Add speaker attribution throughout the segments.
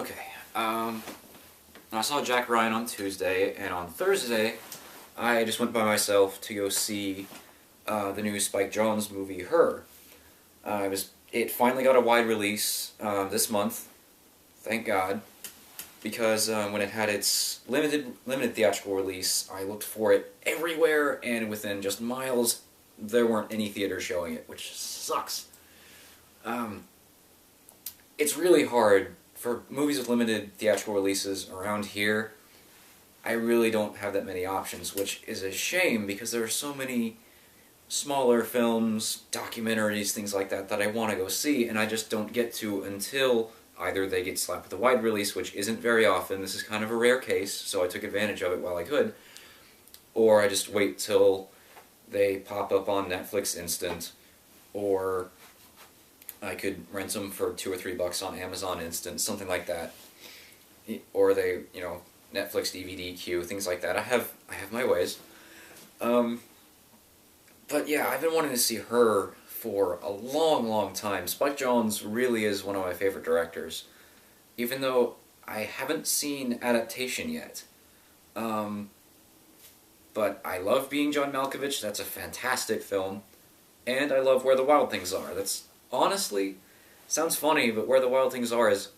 Speaker 1: Okay. I saw Jack Ryan on Tuesday, and on Thursday, I just went by myself to go see the new Spike Jonze movie, Her. It finally got a wide release this month, thank God, because when it had its limited theatrical release, I looked for it everywhere, and within just miles, there weren't any theaters showing it, which sucks. It's really hard for movies with limited theatrical releases around here. I really don't have that many options, which is a shame because there are so many smaller films, documentaries, things like that I want to go see, and I just don't get to until either they get slapped with a wide release, which isn't very often, this is kind of a rare case, so I took advantage of it while I could, or I just wait till they pop up on Netflix Instant, or I could rent them for $2 or $3 on Amazon Instant, something like that. Or they, Netflix DVD queue, things like that. I have my ways. But yeah, I've been wanting to see Her for a long, long time. Spike Jonze really is one of my favorite directors. Even though I haven't seen Adaptation yet. But I love Being John Malkovich, that's a fantastic film. And I love Where the Wild Things Are. That's honestly, sounds funny, but Where the Wild Things Are is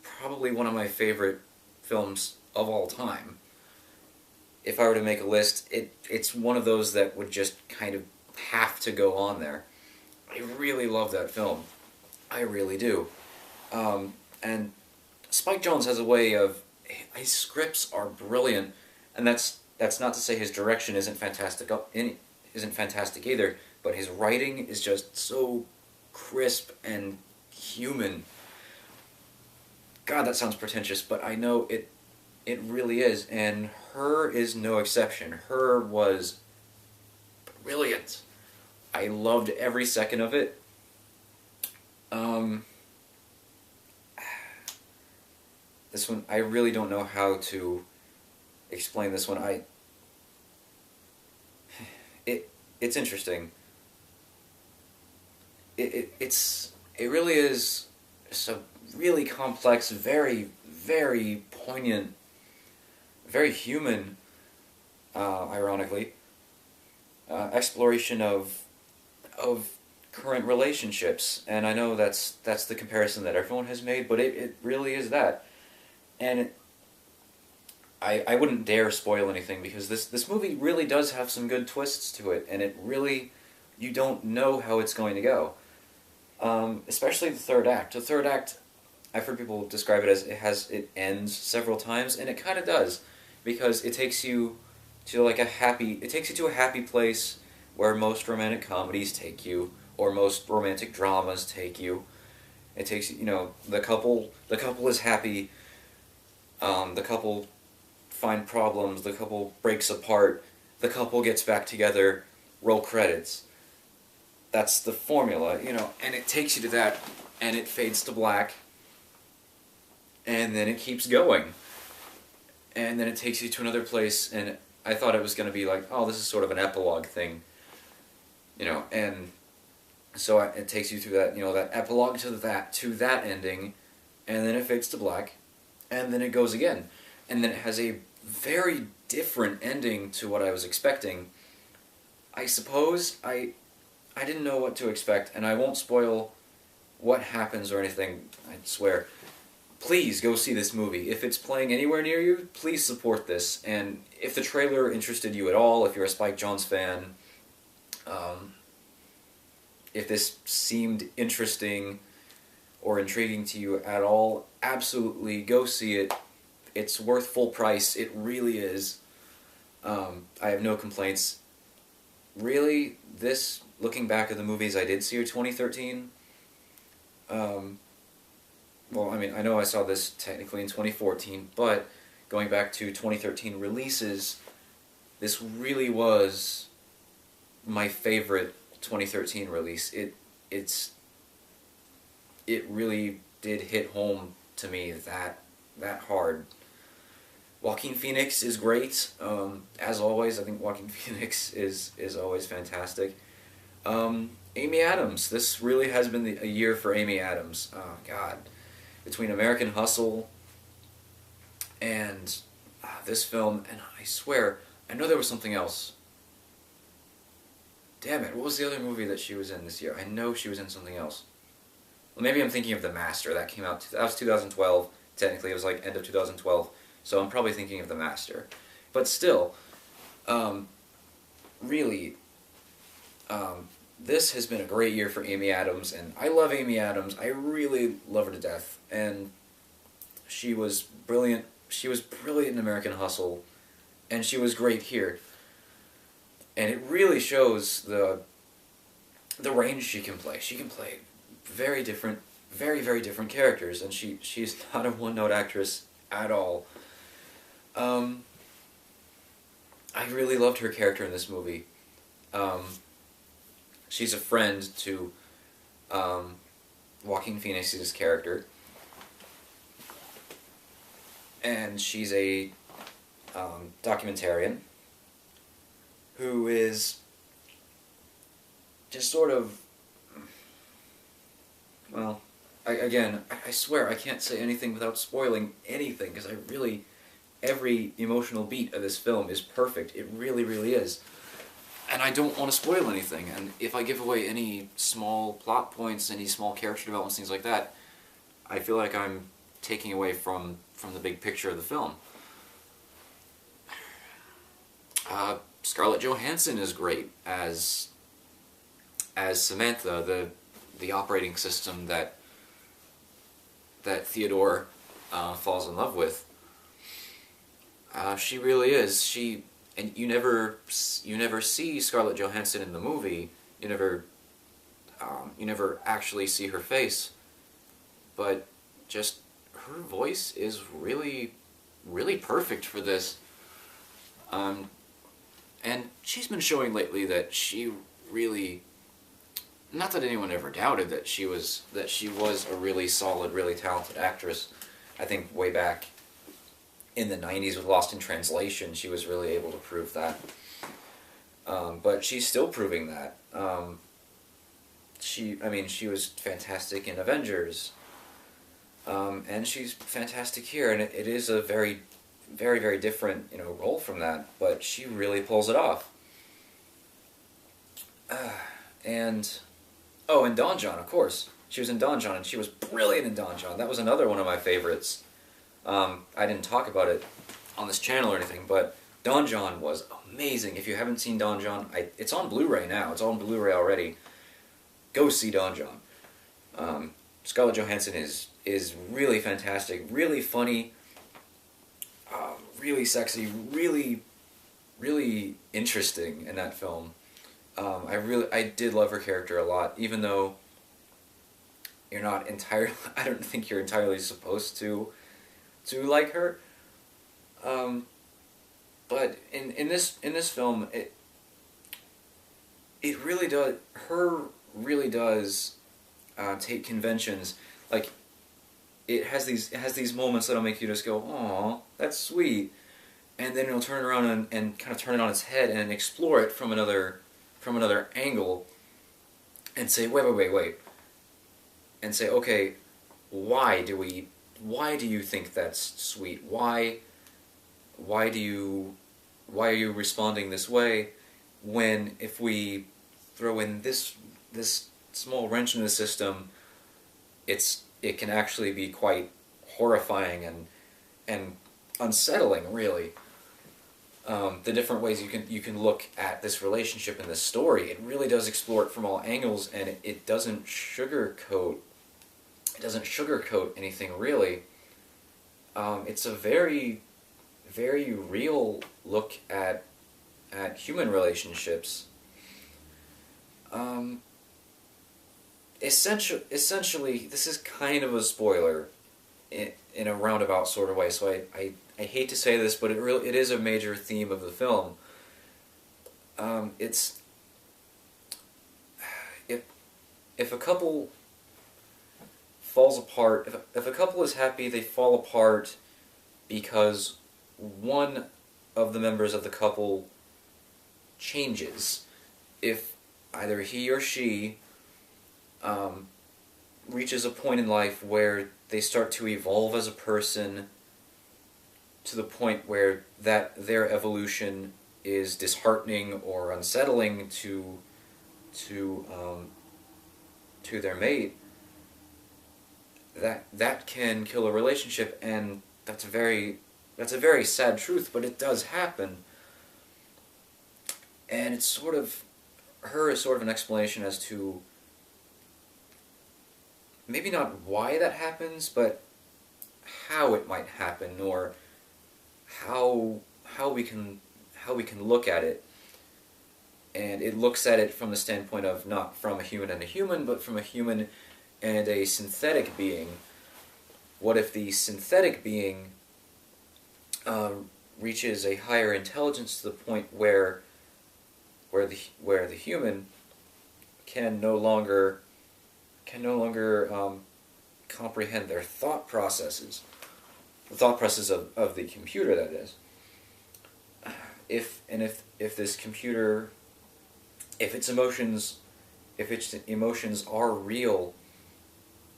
Speaker 1: probably one of my favorite films of all time. If I were to make a list, it's one of those that would just kind of have to go on there. I really love that film. I really do. And Spike Jonze has a way of... His scripts are brilliant, and that's not to say his direction isn't fantastic either, but his writing is just so crisp and human. God, that sounds pretentious, but I know it really is, and Her is no exception. Her was brilliant. I loved every second of it. This one, I really don't know how to explain this one. It's interesting. It really is just a really complex, very, very poignant, very human, ironically, exploration of current relationships. And I know that's the comparison that everyone has made, but it really is that. And I wouldn't dare spoil anything because this movie really does have some good twists to it, and it really, you don't know how it's going to go. Especially the third act. The third act, I've heard people describe it as it ends several times, and it kind of does, because it takes you to a happy place where most romantic comedies take you, or most romantic dramas take you. It takes, the couple is happy, the couple find problems, the couple breaks apart, the couple gets back together, roll credits. That's the formula, and it takes you to that, and it fades to black, and then it keeps going. And then it takes you to another place, and I thought it was going to be like, oh, this is sort of an epilogue thing, and so it takes you through that, that epilogue to that ending, and then it fades to black, and then it goes again. And then it has a very different ending to what I was expecting. I suppose I didn't know what to expect, and I won't spoil what happens or anything, I swear. Please go see this movie. If it's playing anywhere near you, please support this. And if the trailer interested you at all, if you're a Spike Jonze fan, if this seemed interesting or intriguing to you at all, absolutely go see it. It's worth full price. It really is. I have no complaints. Really, looking back at the movies I did see in 2013, well, I mean, I know I saw this technically in 2014, but going back to 2013 releases, this really was my favorite 2013 release. It really did hit home to me that hard. Joaquin Phoenix is great, as always. I think Joaquin Phoenix is always fantastic. Amy Adams. This really has been a year for Amy Adams. Oh, God. Between American Hustle, And this film, and I swear, I know there was something else. Damn it, what was the other movie that she was in this year? I know she was in something else. Well, maybe I'm thinking of The Master. That came out, that was 2012. Technically, it was like end of 2012. So I'm probably thinking of The Master. But still, really, this has been a great year for Amy Adams, and I love Amy Adams. I really love her to death, and she was brilliant. She was brilliant in American Hustle, and she was great here. And it really shows the range she can play. She can play very different, very, very different characters, and she's not a one-note actress at all. I really loved her character in this movie. She's a friend to Joaquin Phoenix's character, and she's a documentarian who is just sort of, well, I swear I can't say anything without spoiling anything, because every emotional beat of this film is perfect. It really, really is. And I don't want to spoil anything, and if I give away any small plot points, any small character developments, things like that, I feel like I'm taking away from the big picture of the film. Scarlett Johansson is great as Samantha, the operating system that Theodore falls in love with. She really is. And you never see Scarlett Johansson in the movie. You never actually see her face, but just her voice is really, really perfect for this. And she's been showing lately that she really, not that anyone ever doubted that she was a really solid, really talented actress. I think way back in the 90s with Lost in Translation, she was really able to prove that. But she's still proving that. She was fantastic in Avengers. And she's fantastic here, and it is a very, very, very different, role from that, but she really pulls it off. And Don John, of course. She was in Don John, and she was brilliant in Don John. That was another one of my favorites. I didn't talk about it on this channel or anything, but Don John was amazing. If you haven't seen Don John, it's on Blu-ray now. It's on Blu-ray already. Go see Don John. Scarlett Johansson is really fantastic, really funny, really sexy, really, really interesting in that film. I did love her character a lot, even though you're not entirely, I don't think you're entirely supposed to like her. But in this film, it really does, her really does take conventions, like it has these moments that'll make you just go, "Aw, that's sweet," and then it'll turn around and kind of turn it on its head and explore it from another angle, and say, wait, and say, okay, why do you think that's sweet? Why are you responding this way, when if we throw in this small wrench in the system, it can actually be quite horrifying and unsettling, really. The different ways you can look at this relationship and this story, it really does explore it from all angles, and it doesn't sugarcoat anything, really. It's a very, very real look at human relationships. Essentially, this is kind of a spoiler in a roundabout sort of way, so I hate to say this, but it is a major theme of the film. It's if a couple falls apart, if a couple is happy, they fall apart because one of the members of the couple changes. If either he or she reaches a point in life where they start to evolve as a person, to the point where that their evolution is disheartening or unsettling to um, to their mate, that can kill a relationship, and that's a very sad truth, but it does happen. And it's sort of her is sort of an explanation as to maybe not why that happens, but how it might happen, or how how we can how we can look at it. And it looks at it from the standpoint of not from a human and a human, but from a human and a synthetic being. What if the synthetic being reaches a higher intelligence to the point where the human can no longer comprehend their thought processes, the thought process of the computer, that is. If this computer, if its emotions are real,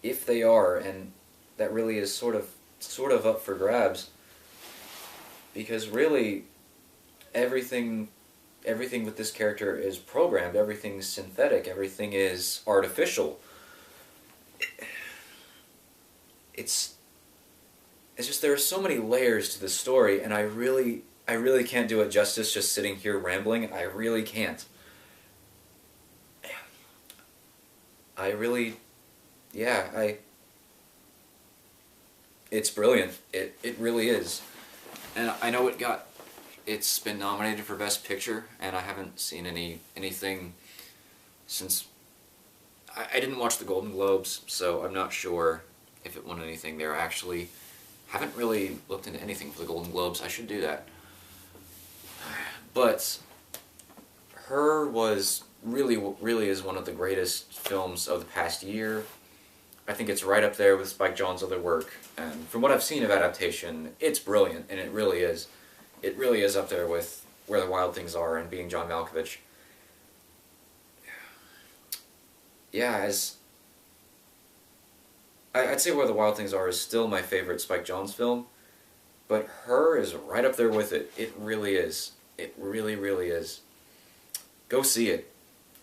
Speaker 1: if they are, and that really is sort of up for grabs, because really everything with this character is programmed, everything's synthetic, everything is artificial. It's just there are so many layers to the story, and I really can't do it justice just sitting here rambling. I really can't. I really, yeah, it's brilliant. It really is. And I know it's been nominated for Best Picture, and I haven't seen anything since, I didn't watch the Golden Globes, so I'm not sure if it won anything there. I actually haven't really looked into anything for the Golden Globes. I should do that. But Her was really is one of the greatest films of the past year. I think it's right up there with Spike Jonze's other work, and from what I've seen of adaptation, it's brilliant, and it really is. It really is up there with Where the Wild Things Are and Being John Malkovich. Yeah, I'd say Where the Wild Things Are is still my favorite Spike Jonze film, but Her is right up there with it. It really is. It really is. Go see it.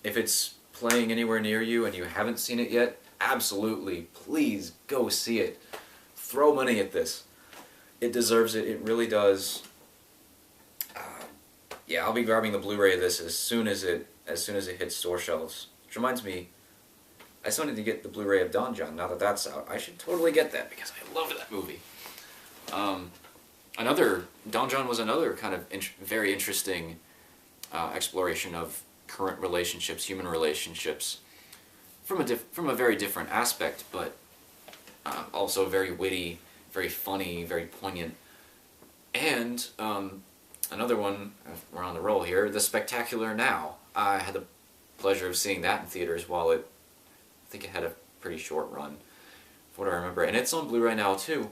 Speaker 1: If it's playing anywhere near you and you haven't seen it yet, absolutely, please go see it. Throw money at this. It deserves it. It really does. Yeah, I'll be grabbing the Blu-ray of this as soon as it hits store shelves. Which reminds me, I still need to get the Blu-ray of Don Jon now that that's out. I should totally get that because I love that movie. Don Jon was another kind of very interesting exploration of current relationships, human relationships, from a very different aspect, but also very witty, very funny, very poignant. And another one, we're on the roll here, The Spectacular Now. I had the pleasure of seeing that in theaters while I think it had a pretty short run, from what I remember. And it's on Blu-ray now, too.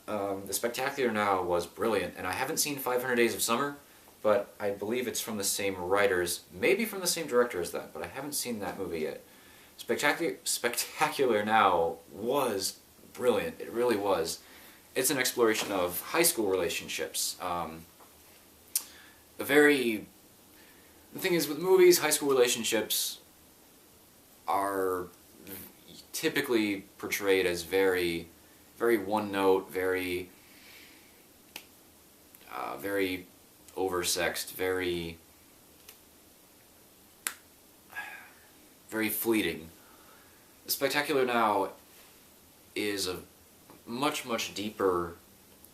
Speaker 1: The Spectacular Now was brilliant, and I haven't seen 500 Days of Summer, but I believe it's from the same writers, maybe from the same director as that, but I haven't seen that movie yet. Spectacular Now was brilliant. It really was. It's an exploration of high school relationships. The thing is, with movies, high school relationships are typically portrayed as very one note, very oversexed, very fleeting. The Spectacular Now is a much deeper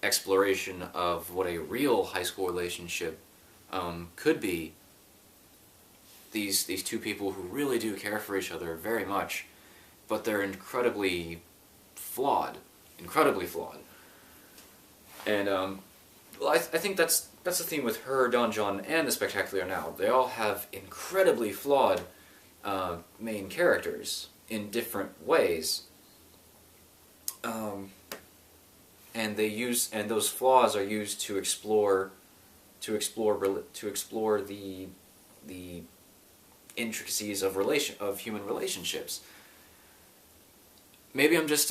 Speaker 1: exploration of what a real high school relationship could be. These two people who really do care for each other very much, but they're incredibly flawed. And well, I think that's the theme with Her, Don Jon, and The Spectacular Now. They all have incredibly flawed main characters in different ways, and those flaws are used to explore the intricacies of human relationships. Maybe I'm just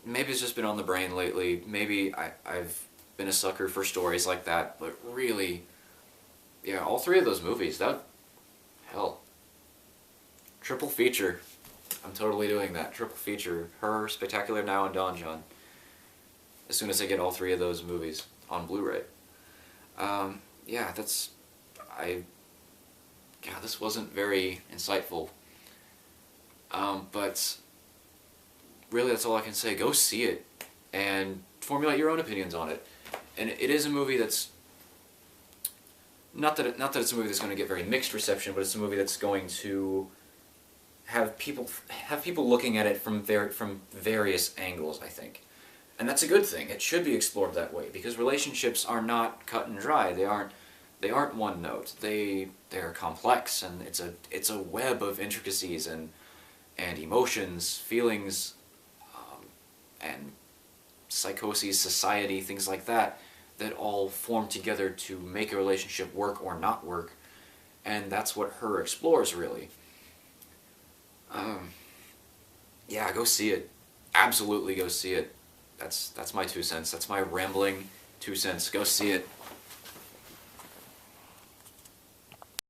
Speaker 1: maybe it's just been on the brain lately. Maybe I've been a sucker for stories like that, but really, yeah, all three of those movies, that, hell, triple feature. I'm totally doing that. Triple feature. Her, Spectacular Now, and Don John. As soon as I get all three of those movies on Blu-ray. Yeah, that's... God, this wasn't very insightful. But really that's all I can say. Go see it and formulate your own opinions on it. And it is a movie that's... Not that it's a movie that's going to get very mixed reception, but it's a movie that's going to have people looking at it from various angles, I think. And that's a good thing. It should be explored that way, because relationships are not cut and dry. They aren't one note. They're complex, and it's a web of intricacies and emotions, feelings, and psychoses, society, things like that, that all form together to make a relationship work or not work. And that's what Her explores, really. Yeah, go see it. Absolutely go see it. That's my 2 cents. That's my rambling 2 cents. Go see it.